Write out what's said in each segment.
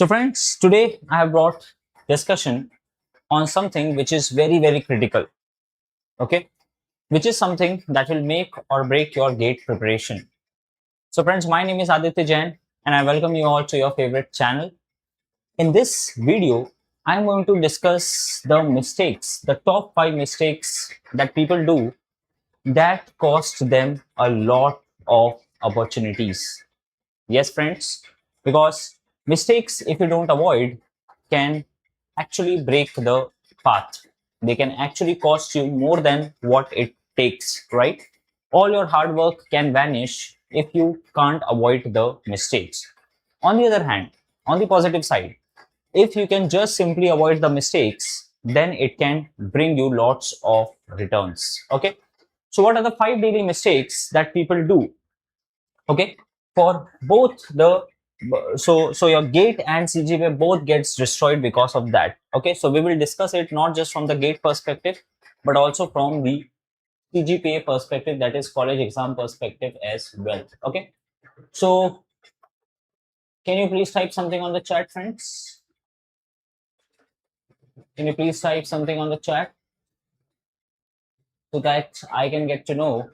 So friends, today I have brought discussion on something which is very critical, okay, which is something that will make or break your GATE preparation. So friends, my name is Aditya Jain and I welcome you all to your favorite channel. In this video, I'm going to discuss the mistakes, the top 5 mistakes that people do that cost them a lot of opportunities. Yes, friends, because mistakes, if you don't avoid, can actually break the path. They can actually cost you more than what it takes, right? All your hard work can vanish if you can't avoid the mistakes. On the other hand, on the positive side, if you can just simply avoid the mistakes, then it can bring you lots of returns. Okay. So, what are the 5 daily mistakes that people do? Okay, for both the so your GATE and CGPA both gets destroyed because of that. Okay, so we will discuss it not just from the GATE perspective but also from the CGPA perspective, that is college exam perspective as well. Okay, so can you please type something on the chat, friends? Can you please type something on the chat so that I can get to know?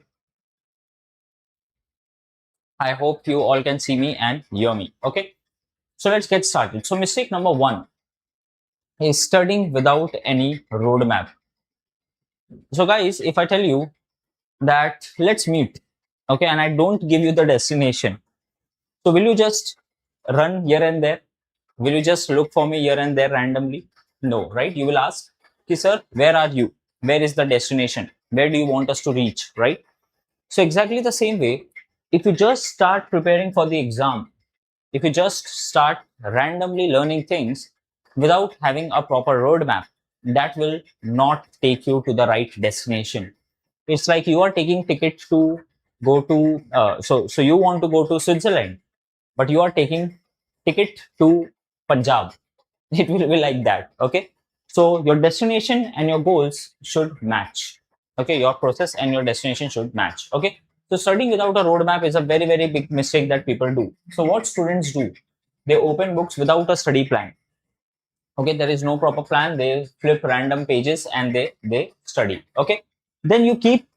I hope you all can see me and hear me. Okay, so let's get started. So mistake number 1 is studying without any roadmap. So guys, if I tell you that let's meet, okay, and I don't give you the destination, so will you just run here and there? Will you just look for me here and there randomly? No, right? You will ask, okay, sir, where are you? Where is the destination? Where do you want us to reach, right? So exactly the same way, if you just start preparing for the exam, if you just start randomly learning things without having a proper roadmap, that will not take you to the right destination. It's like you are taking tickets to go to so you want to go to Switzerland, but you are taking ticket to Punjab. It will be like that. Okay, so your destination and your goals should match. Okay, your process and your destination should match. Okay, so studying without a roadmap is a very big mistake that people do. So what students do, they open books without a study plan. Okay, there is no proper plan, they flip random pages and they study. Okay, then you keep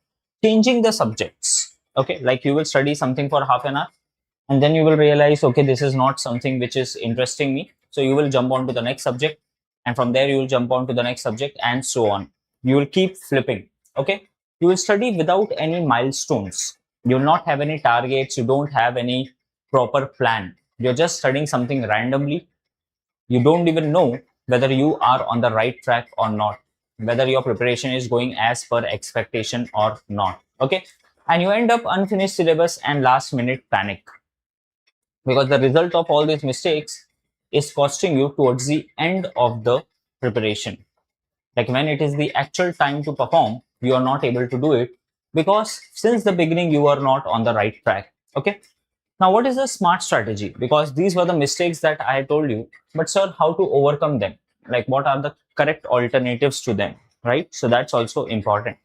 changing the subjects. Okay, like you will study something for half an hour and then you will realize, okay, this is not something which is interesting me, so you will jump on to the next subject, and from there you will jump on to the next subject, and so on. You will keep flipping. Okay, you will study without any milestones, you will not have any targets, you don't have any proper plan, you're just studying something randomly. You don't even know whether you are on the right track or not, whether your preparation is going as per expectation or not. Okay, and you end up unfinished syllabus and last minute panic, because the result of all these mistakes is costing you towards the end of the preparation. Like when it is the actual time to perform, you are not able to do it because since the beginning you are not on the right track. Okay, now what is the smart strategy? Because these were the mistakes that I told you, but sir, how to overcome them? Like what are the correct alternatives to them, right? So that's also important.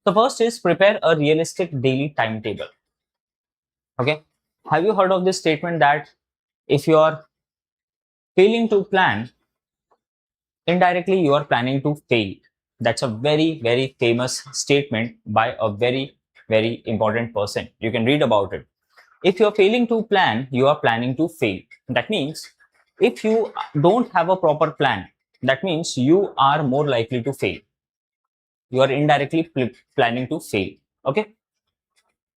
The first is prepare a realistic daily timetable. Okay, have you heard of this statement that if you are failing to plan, indirectly you are planning to fail? That's a very famous statement by a very important person. You can read about it. If you're failing to plan, you are planning to fail. That means if you don't have a proper plan, that means you are more likely to fail. You are indirectly planning to fail. Okay,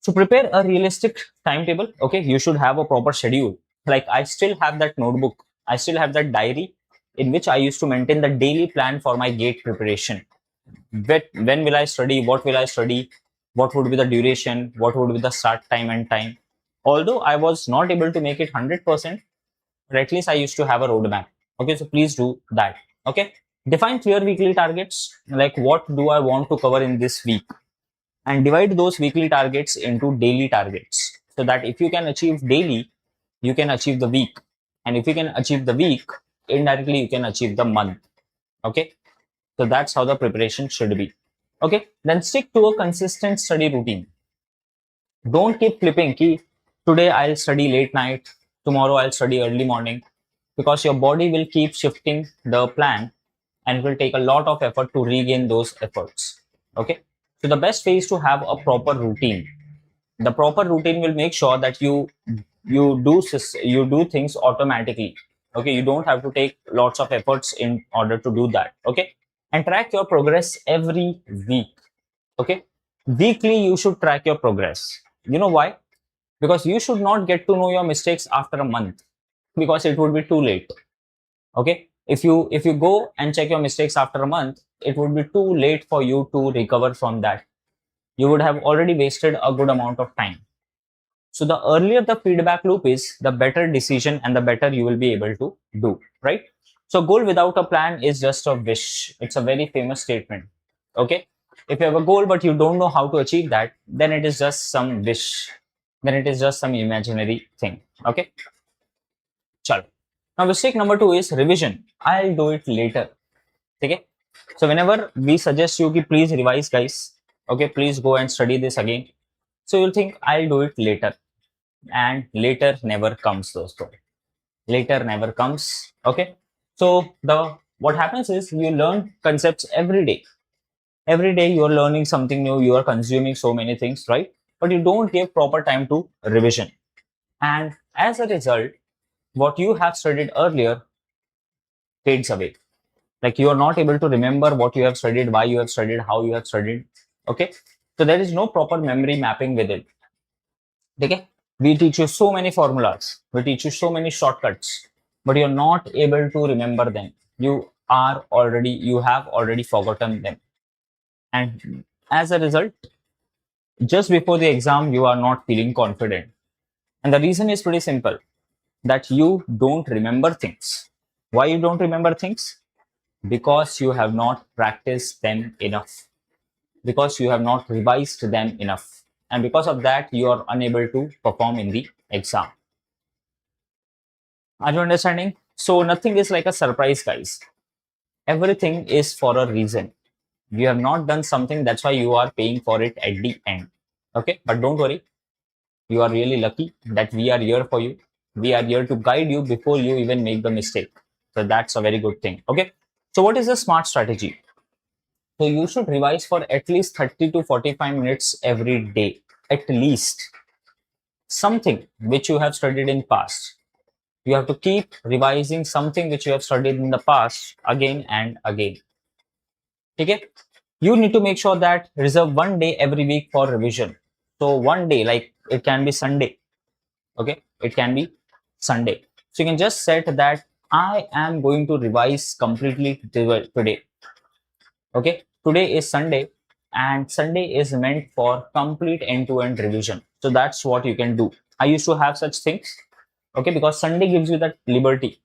so prepare a realistic timetable. Okay, you should have a proper schedule. Like I still have that notebook, I still have that diary in which I used to maintain the daily plan for my GATE preparation. When will I study, what will I study, what would be the duration, what would be the start time and time. Although I was not able to make it 100%, but at least I used to have a roadmap. Okay, so please do that. Okay, define clear weekly targets, like what do I want to cover in this week, and divide those weekly targets into daily targets, so that if you can achieve daily, you can achieve the week, and if you can achieve the week, indirectly you can achieve the month. Okay, so that's how the preparation should be. Okay, then stick to a consistent study routine. Don't keep flipping ki today I'll study late night, tomorrow I'll study early morning. because your body will keep shifting the plan and it will take a lot of effort to regain those efforts. Okay. So the best way is to have a proper routine. The proper routine will make sure that you do things automatically. Okay. You don't have to take lots of efforts in order to do that. Okay. And track your progress every week. Okay. Weekly, you should track your progress. You know why? Because you should not get to know your mistakes after a month, because it would be too late. Okay. If you go and check your mistakes after a month, it would be too late for you to recover from that. You would have already wasted a good amount of time. So the earlier the feedback loop is, the better decision and the better you will be able to do, right? So goal without a plan is just a wish. It's a very famous statement. Okay. If you have a goal but you don't know how to achieve that, then it is just some wish. Then it is just some imaginary thing. Okay. Chalo. Now mistake number 2 is revision. I'll do it later. Okay. So whenever we suggest you ki please revise, guys. Okay, please go and study this again. So you'll think I'll do it later. And later never comes, dosto. Later never comes. Okay. So what happens is, you learn concepts every day. Every day you are learning something new, you are consuming so many things, right? But you don't give proper time to revision. And as a result, what you have studied earlier fades away. Like, you are not able to remember what you have studied, why you have studied, how you have studied. Okay. So there is no proper memory mapping with it. Okay. We teach you so many formulas, we teach you so many shortcuts, but you're not able to remember them. You have already forgotten them. And as a result, just before the exam, you are not feeling confident. And the reason is pretty simple, that you don't remember things. Why you don't remember things? Because you have not practiced them enough, because you have not revised them enough. And because of that, you are unable to perform in the exam. Are you understanding? So nothing is like a surprise, guys. Everything is for a reason. You have not done something, that's why you are paying for it at the end. Okay, but don't worry. You are really lucky that we are here for you. We are here to guide you before you even make the mistake. So that's a very good thing. Okay. So what is the smart strategy? So you should revise for at least 30 to 45 minutes every day. At least something which you have studied in past. You have to keep revising something which you have studied in the past again and again. Okay. You need to make sure that reserve one day every week for revision. So one day, like it can be Sunday. Okay. It can be Sunday. So you can just set that I am going to revise completely today. Okay. Today is Sunday, and Sunday is meant for complete end-to-end revision. So that's what you can do. I used to have such things. Okay. Because Sunday gives you that liberty.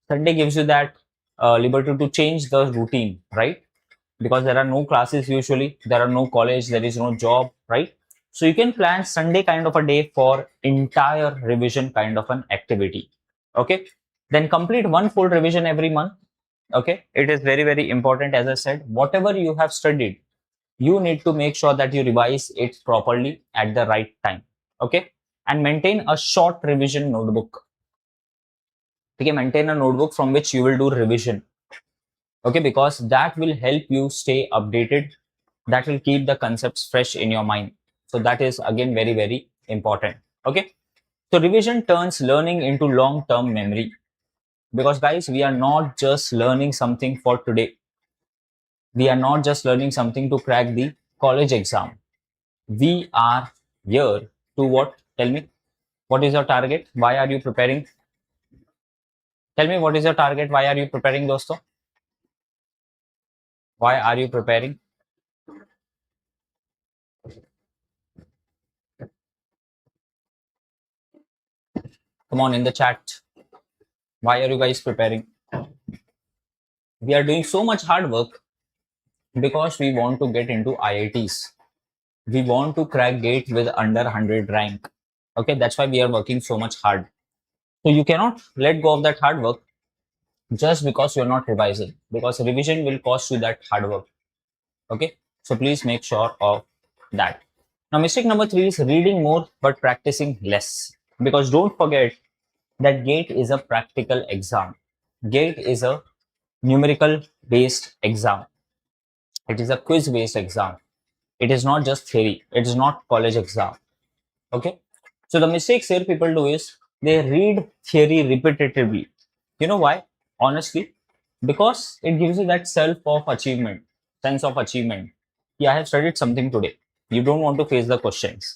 Sunday gives you that liberty to change the routine, right? Because there are no classes usually, there are no college, there is no job, right? So you can plan Sunday kind of a day for entire revision kind of an activity. Okay. Then complete one full revision every month. Okay. It is very, very important. As I said, whatever you have studied, you need to make sure that you revise it properly at the right time. Okay. And maintain a short revision notebook. Okay. Maintain a notebook from which you will do revision. Okay. Because that will help you stay updated. That will keep the concepts fresh in your mind. So that is again very, very important. Okay. So revision turns learning into long-term memory. Because guys, we are not just learning something for today. We are not just learning something to crack the college exam. We are here to what? Tell me, what is your target? Why are you preparing? Tell me, what is your target? Why are you preparing, dosto? Why are you preparing? Come on in the chat. Why are you guys preparing? We are doing so much hard work because we want to get into IITs. We want to crack GATE with under 100 rank. Okay, that's why we are working so much hard. So you cannot let go of that hard work just because you're not revising, because revision will cost you that hard work. Okay, so please make sure of that. Now, mistake number 3 is reading more but practicing less. Because don't forget, that GATE is a practical exam. GATE is a numerical based exam. It is a quiz based exam. It is not just theory. It is not college exam. Okay. So the mistakes here people do is they read theory repetitively. You know why? Honestly, because it gives you that sense of achievement. Yeah, I have studied something today. You don't want to face the questions,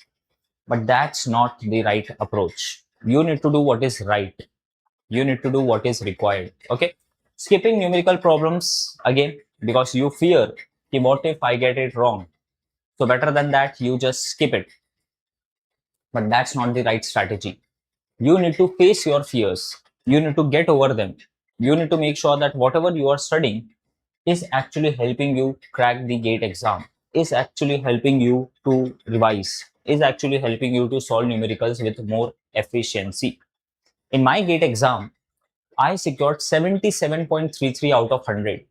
but that's not the right approach. You need to do what is right. You need to do what is required. Okay. Skipping numerical problems again because you fear, "Ki what if I get it wrong?" So better than that, you just skip it. But that's not the right strategy. You need to face your fears. You need to get over them. You need to make sure that whatever you are studying is actually helping you crack the GATE exam, is actually helping you to revise, is actually helping you to solve numericals with more efficiency. In my GATE exam, I secured 77.33 out of 100.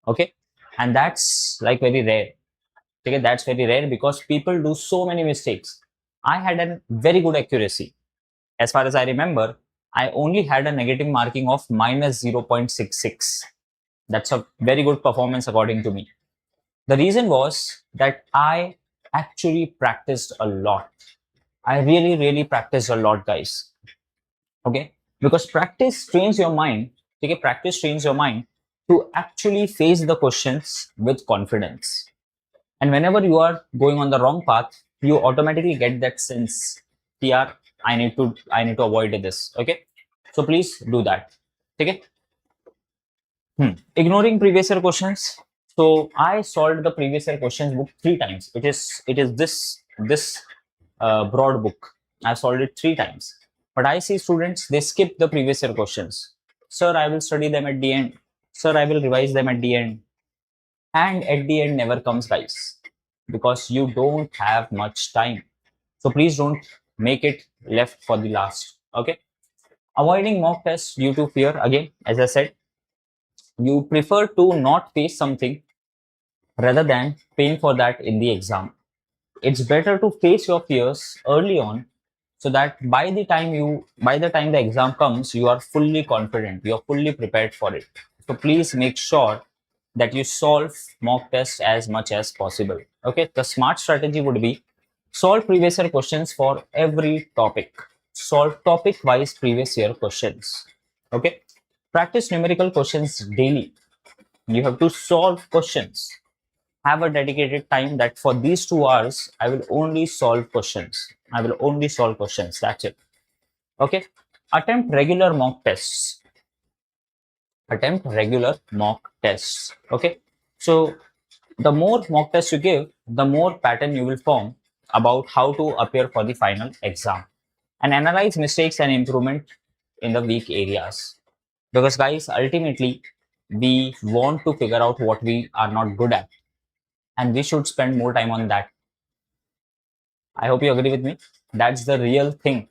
Okay. And that's like very rare. Okay. That's very rare because people do so many mistakes. I had a very good accuracy. As far as I remember, I only had a negative marking of minus 0.66. That's a very good performance according to me. The reason was that I actually practiced a lot. I really, really practiced a lot, guys. Okay. Because practice trains your mind. Okay. Practice trains your mind to actually face the questions with confidence. And whenever you are going on the wrong path, you automatically get that sense, "Yeah, I need to avoid this." Okay. So please do that. Okay. Ignoring previous year questions. So I solved the previous year questions book 3 times. It is this broad book. I solved it 3 times. But I see students, they skip the previous year questions. "Sir, I will study them at the end. Sir, I will revise them at the end." And at the end never comes, guys, because you don't have much time. So please don't make it left for the last. Okay. Avoiding mock tests due to fear. Again, as I said, you prefer to not face something rather than paying for that in the exam. It's better to face your fears early on so that by the time the exam comes, you are fully confident, you are fully prepared for it. So please make sure that you solve mock tests as much as possible. Okay. The smart strategy would be solve previous year questions for every topic. Solve topic wise previous year questions. Okay. Practice numerical questions daily. You have to solve questions. Have a dedicated time that for these 2 hours, I will only solve questions. I will only solve questions. That's it. Okay. Attempt regular mock tests. Attempt regular mock tests. Okay. So the more mock tests you give, the more pattern you will form about how to appear for the final exam, and analyze mistakes and improvement in the weak areas. Because guys, ultimately, we want to figure out what we are not good at, and we should spend more time on that. I hope you agree with me. That's the real thing.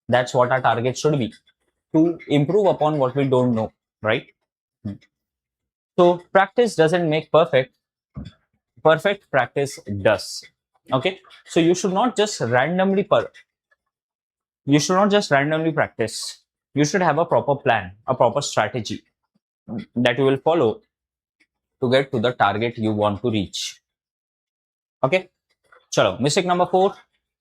That's what our target should be, to improve upon what we don't know, right? So practice doesn't make perfect. Perfect practice does. Okay. So you should not just randomly practice. You should have a proper plan, a proper strategy that you will follow to get to the target you want to reach. Okay. Chalo, mistake number 4,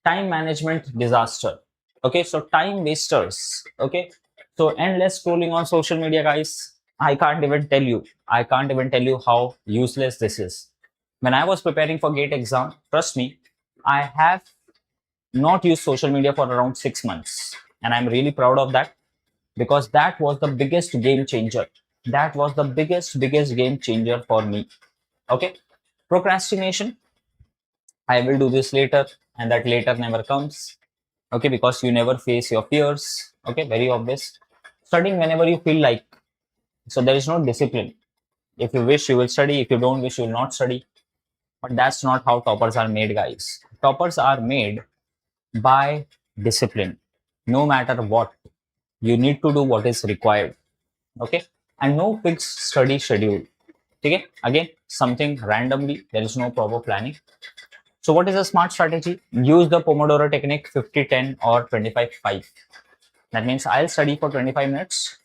time management disaster. Okay, so time wasters. Okay, so endless scrolling on social media, guys. I can't even tell you how useless this is. When I was preparing for GATE exam, trust me, I have not used social media for around 6 months. And I'm really proud of that because that was the biggest game changer. That was the biggest game changer for me. Okay, procrastination. I will do this later, and that later never comes. Okay, because you never face your fears. Okay, very obvious. Studying whenever you feel like. So there is no discipline. If you wish, you will study. If you don't wish, you will not study. But that's not how toppers are made, guys. Toppers are made by discipline. No matter what, you need to do what is required. Okay, and no fixed study schedule. Okay, again, something randomly. There is no proper planning. So what is a smart strategy? Use the Pomodoro technique, 50-10 or 25-5. That means I'll study for 25 minutes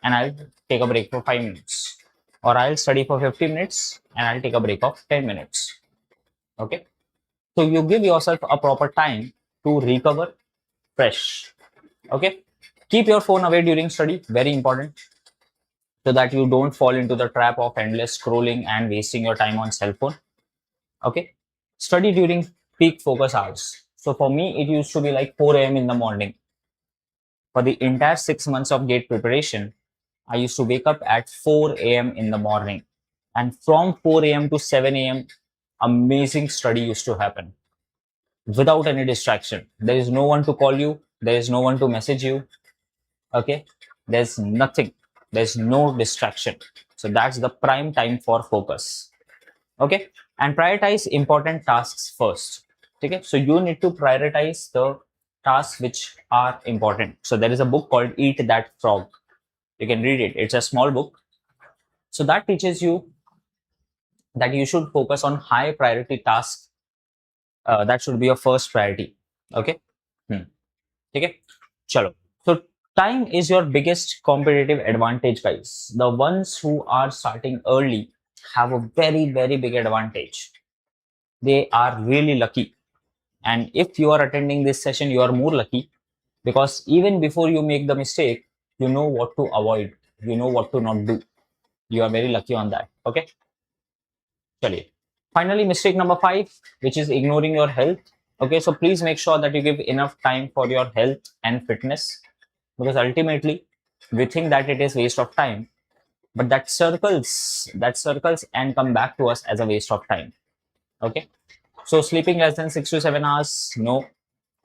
and I'll take a break for 5 minutes. Or I'll study for 50 minutes and I'll take a break of 10 minutes. Okay. So you give yourself a proper time to recover fresh. Okay. Keep your phone away during study. Very important. So that you don't fall into the trap of endless scrolling and wasting your time on cell phone. Okay. Study during peak focus hours. So for me, it used to be like 4 a.m. in the morning. For the entire 6 months of GATE preparation, I used to wake up at 4 a.m. in the morning. And from 4 a.m. to 7 a.m., amazing study used to happen without any distraction. There is no one to call you. There is no one to message you. Okay. There's nothing. There's no distraction. So that's the prime time for focus. Okay. And prioritize important tasks first. Okay. So you need to prioritize the tasks which are important. So there is a book called Eat That Frog. You can read it. It's a small book. So that teaches you that you should focus on high priority tasks. That should be your first priority. Okay. Okay. Chalo. So time is your biggest competitive advantage, guys. The ones who are starting early have a very, very big advantage. They are really lucky. And if you are attending this session, you are more lucky because even before you make the mistake, you know what to avoid. You know what to not do. You are very lucky on that. Okay. Chaliye. Finally, mistake number 5, which is ignoring your health. Okay, so please make sure that you give enough time for your health and fitness because ultimately we think that it is waste of time, but that circles and come back to us as a waste of time. Okay, so sleeping less than 6 to 7 hours, no.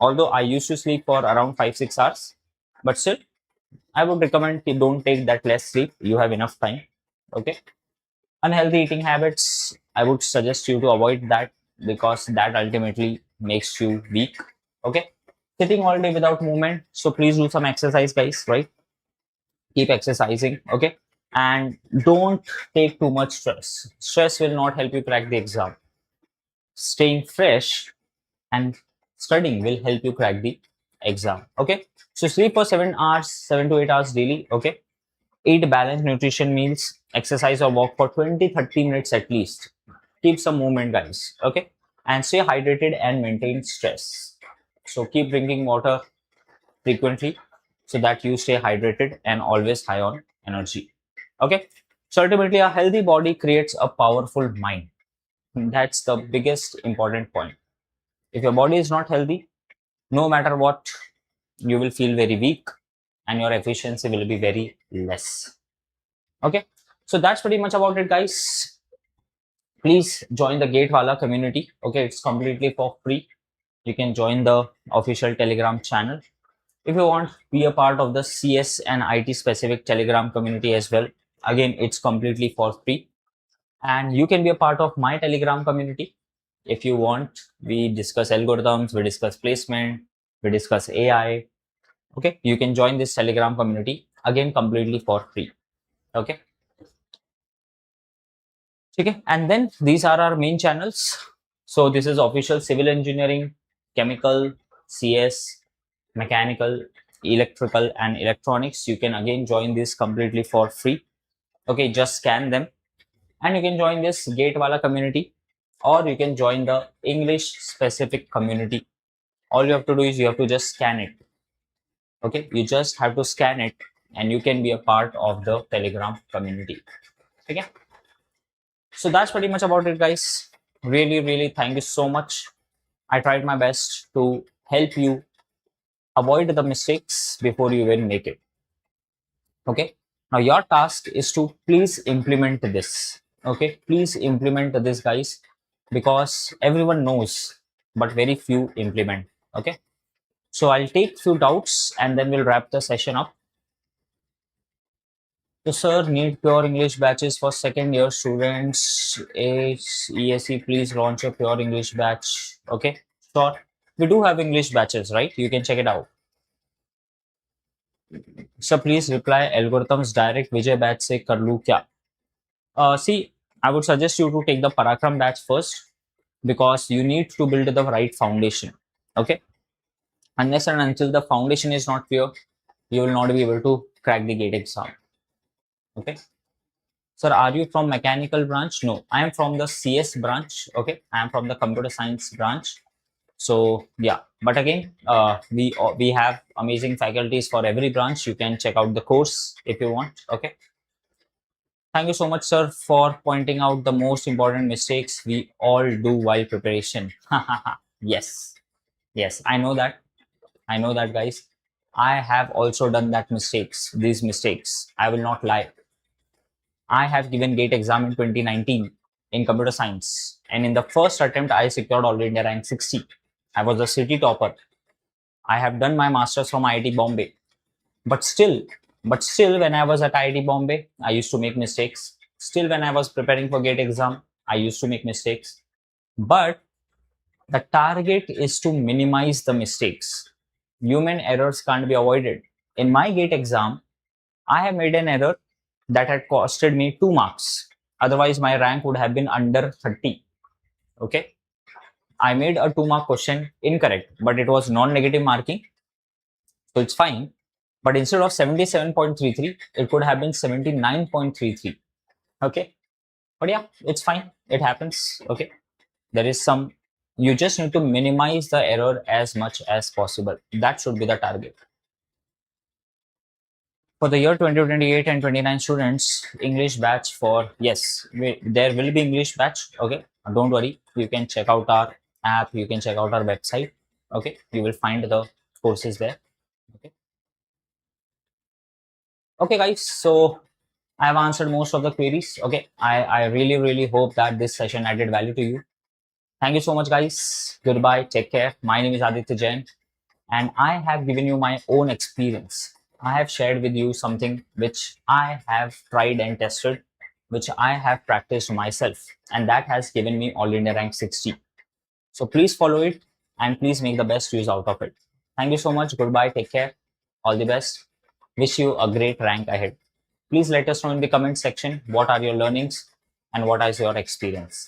Although I used to sleep for around 5-6 hours, but still, I would recommend you don't take that less sleep. You have enough time. Okay. Unhealthy eating habits, I would suggest you to avoid that because that ultimately makes you weak. Okay. Sitting all day without movement. So please do some exercise, guys, right? Keep exercising. Okay. And don't take too much stress. Stress will not help you crack the exam. Staying fresh and studying will help you crack the exam. Okay. So sleep for 7 hours, 7 to 8 hours daily. Okay. Eat balanced nutrition meals, exercise or walk for 20-30 minutes at least. Keep some movement, guys. Okay. And stay hydrated and maintain stress. So keep drinking water frequently so that you stay hydrated and always high on energy. Okay. So ultimately, a healthy body creates a powerful mind. That's the biggest important point. If your body is not healthy, no matter what, you will feel very weak and your efficiency will be very less. Okay, so that's pretty much about it, guys. Please join the GATE Wallah community. Okay, it's completely for free. You can join the official Telegram channel. If you want, be a part of the CS and IT specific Telegram community as well. Again, it's completely for free. And you can be a part of my Telegram community. If you want, we discuss algorithms, we discuss placement, we discuss AI. Okay, you can join this Telegram community again completely for free. Okay. Okay, and then these are our main channels. So this is official civil engineering, chemical, CS, mechanical, electrical, and electronics. You can again join this completely for free. Okay, just scan them, and you can join this GATE Wallah community, or you can join the English specific community. All you have to do is you have to just scan it. Okay, you just have to scan it, and you can be a part of the Telegram community. Okay. So that's pretty much about it, guys. Really, really thank you so much. I tried my best to help you avoid the mistakes before you even make it. Okay. Now your task is to please implement this. Okay. Please implement this, guys, because everyone knows, but very few implement. Okay. So I'll take few doubts and then we'll wrap the session up. So, sir, need pure English batches for second year students. ESE, please launch a pure English batch. Okay, sure. We do have English batches, right? You can check it out. So, please reply algorithms direct Vijay batch se kar lu kya? See, I would suggest you to take the Parakram batch first because you need to build the right foundation. Okay, unless and until the foundation is not clear, you will not be able to crack the GATE exam. Okay. Sir, are you from mechanical branch? No, I am from the CS branch. Okay, I am from the computer science branch. So yeah, but again, we have amazing faculties for every branch. You can check out the course if you want. Okay. Thank you so much, sir, for pointing out the most important mistakes we all do while preparation. Yes, yes, I know that. I know that, guys. I have also done that mistakes. These mistakes. I will not lie. I have given GATE exam in 2019 in computer science, and in the first attempt, I secured All India rank 60. I was a city topper. I have done my masters from IIT Bombay, but still, when I was at IIT Bombay, I used to make mistakes. Still, when I was preparing for GATE exam, I used to make mistakes. But the target is to minimize the mistakes. Human errors can't be avoided. In my GATE exam, I have made an error that had costed me 2 marks. Otherwise, my rank would have been under 30. Okay. I made a 2-mark question incorrect, but it was non-negative marking. So it's fine. But instead of 77.33, it could have been 79.33. Okay. But yeah, it's fine. It happens. Okay. There is some, you just need to minimize the error as much as possible. That should be the target. For the year 2028 and 29 students, English batch for, yes, there will be English batch. Okay. Don't worry. You can check out our app. You can check out our website. Okay. You will find the courses there. Okay. Okay, guys. So I have answered most of the queries. Okay. I really hope that this session added value to you. Thank you so much, guys. Goodbye. Take care. My name is Aditya Jain, and I have given you my own experience. I have shared with you something which I have tried and tested, which I have practiced myself, and that has given me All India rank 60. So please follow it and please make the best use out of it. Thank you so much. Goodbye. Take care. All the best. Wish you a great rank ahead. Please let us know in the comment section what are your learnings and what is your experience.